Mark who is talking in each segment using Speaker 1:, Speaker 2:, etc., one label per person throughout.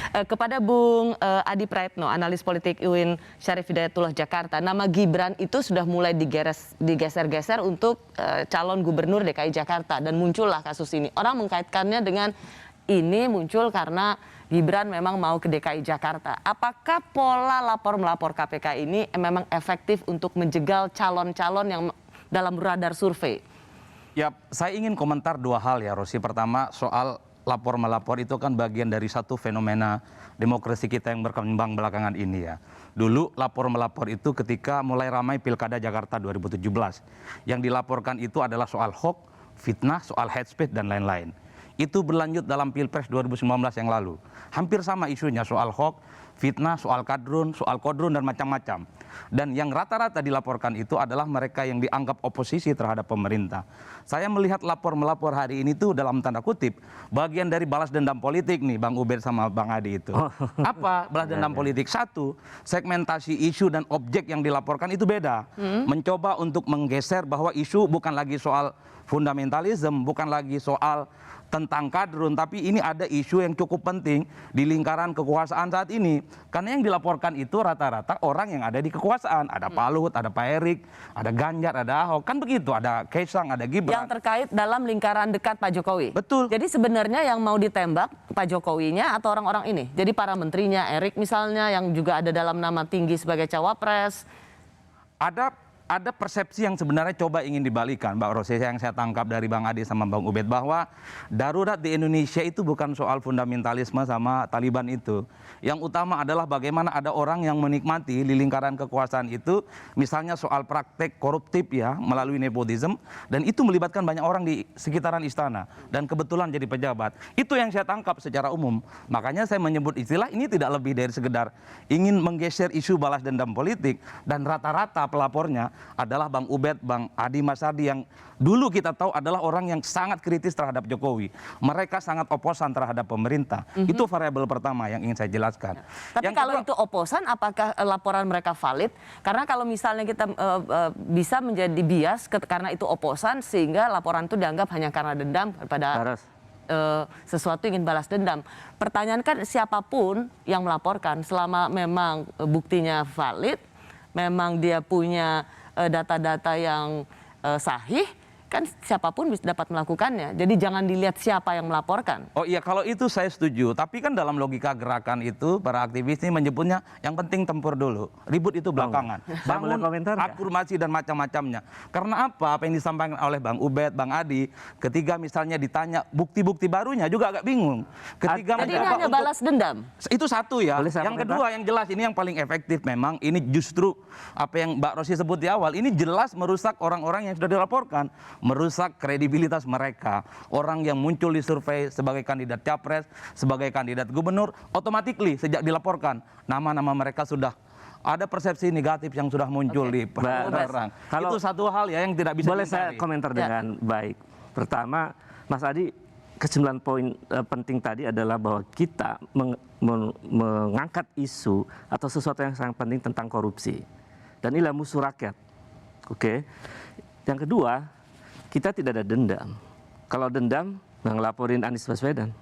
Speaker 1: Kepada Bung Adi Praetno, analis politik UIN Syarif Hidayatullah Jakarta, nama Gibran itu sudah mulai digeser-geser untuk calon gubernur DKI Jakarta dan muncullah kasus ini. Orang mengkaitkannya dengan ini muncul karena Gibran memang mau ke DKI Jakarta. Apakah pola lapor-melapor KPK ini memang efektif untuk menjegal calon-calon yang dalam radar survei?
Speaker 2: Ya, saya ingin komentar dua hal ya, Rosi. Pertama, soal lapor-melapor itu kan bagian dari satu fenomena demokrasi kita yang berkembang belakangan ini ya. Dulu lapor-melapor itu ketika mulai ramai Pilkada Jakarta 2017. Yang dilaporkan itu adalah soal hoax, fitnah, soal hate speech, dan lain-lain. Itu berlanjut dalam Pilpres 2019 yang lalu. Hampir sama isunya, soal hoax, fitnah, soal kadrun, soal kodrun, dan macam-macam. Dan yang rata-rata dilaporkan itu adalah mereka yang dianggap oposisi terhadap pemerintah. Saya melihat lapor-melapor hari ini tuh dalam tanda kutip bagian dari balas dendam politik nih, Bang Ubed sama Bang Adi itu. Apa balas dendam politik? Satu, segmentasi isu dan objek yang dilaporkan itu beda. Mencoba untuk menggeser bahwa isu bukan lagi soal fundamentalisme, bukan lagi soal tentang kadrun, tapi ini ada isu yang cukup penting di lingkaran kekuasaan saat ini. Karena yang dilaporkan itu rata-rata orang yang ada di kekuasaan. Ada Pak Luhut, ada Pak Erik, ada Ganjar, ada Ahok. Kan begitu, ada Kaesang, ada Gibran.
Speaker 1: Yang terkait dalam lingkaran dekat Pak Jokowi.
Speaker 2: Betul.
Speaker 1: Jadi sebenarnya yang mau ditembak Pak Jokowinya atau orang-orang ini? Jadi para menterinya, Erik misalnya yang juga ada dalam nama tinggi sebagai cawapres.
Speaker 2: Ada persepsi yang sebenarnya coba ingin dibalikan, Mbak Rose, yang saya tangkap dari Bang Adi sama Bang Ubed, bahwa darurat di Indonesia itu bukan soal fundamentalisme sama Taliban itu. Yang utama adalah bagaimana ada orang yang menikmati di lingkaran kekuasaan itu, misalnya soal praktek koruptif ya, melalui nepotisme, dan itu melibatkan banyak orang di sekitaran istana, dan kebetulan jadi pejabat. Itu yang saya tangkap secara umum. Makanya saya menyebut istilah ini tidak lebih dari sekedar ingin menggeser isu balas dendam politik, dan rata-rata pelapornya adalah Bang Ubed, Bang Adi Masadi yang dulu kita tahu adalah orang yang sangat kritis terhadap Jokowi. Mereka sangat oposan terhadap pemerintah. Itu variabel pertama yang ingin saya jelaskan.
Speaker 1: Tapi yang kalau itu oposan, apakah laporan mereka valid? Karena kalau misalnya kita bisa menjadi bias karena itu oposan, sehingga laporan itu dianggap hanya karena dendam kepada sesuatu ingin balas dendam. Pertanyaan kan siapapun yang melaporkan, selama memang buktinya valid, memang dia punya data-data yang sahih, kan siapapun bisa dapat melakukannya. Jadi jangan dilihat siapa yang melaporkan.
Speaker 2: Oh iya, kalau itu saya setuju. Tapi kan dalam logika gerakan itu, para aktivis ini menyebutnya yang penting tempur dulu. Ribut itu belakangan. Bangun afirmasi dan macam-macamnya. Karena apa yang disampaikan oleh Bang Ubed, Bang Adi, ketika misalnya ditanya bukti-bukti barunya juga agak bingung. Ketika
Speaker 1: jadi ini hanya balas dendam?
Speaker 2: Itu satu ya. Yang kedua yang jelas, ini yang paling efektif memang, ini justru apa yang Mbak Rosi sebut di awal, ini jelas merusak orang-orang yang sudah dilaporkan. Merusak kredibilitas mereka. Orang yang muncul di survei sebagai kandidat capres, sebagai kandidat gubernur, otomatis sejak dilaporkan nama-nama mereka sudah ada persepsi negatif yang sudah muncul di orang. Itu satu hal ya yang tidak bisa
Speaker 3: boleh saya komentar dengan baik. Pertama, Mas Adi, kesimpulan poin penting tadi adalah bahwa kita mengangkat isu atau sesuatu yang sangat penting tentang korupsi. Dan inilah musuh rakyat. Oke. Yang kedua, kita tidak ada dendam. Kalau dendam, ngelaporin Anies Baswedan.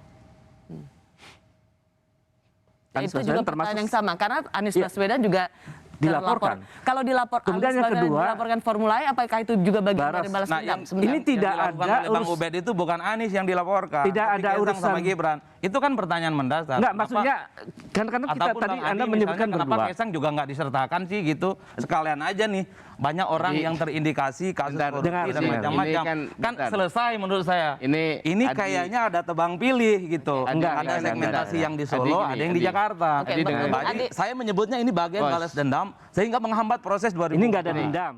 Speaker 1: Anies itu juga pertanyaan yang sama, karena Anies Baswedan juga
Speaker 3: dilaporkan.
Speaker 1: Kalau
Speaker 3: kemudian yang kedua,
Speaker 1: dilaporkan Formula E, apakah itu juga bagian dari balas dendam?
Speaker 3: Ini tidak ada
Speaker 2: Bang Ubed itu bukan Anies yang dilaporkan.
Speaker 3: Tidak ada urusan
Speaker 2: sama Gibran. Itu kan pertanyaan mendasar.
Speaker 3: Enggak, maksudnya karena kita tadi Anda menyebutkan
Speaker 2: kenapa Kaesang juga nggak disertakan sih gitu. Sekalian aja nih, banyak orang yang terindikasi kasus korupsi dan macam-macam. Kan selesai menurut saya. Ini kayaknya ada tebang pilih gitu. Ada segmentasi yang di Solo, ada yang di Jakarta. Saya menyebutnya ini bagian balas dendam sehingga menghambat proses 2024.
Speaker 3: Ini nggak ada dendam.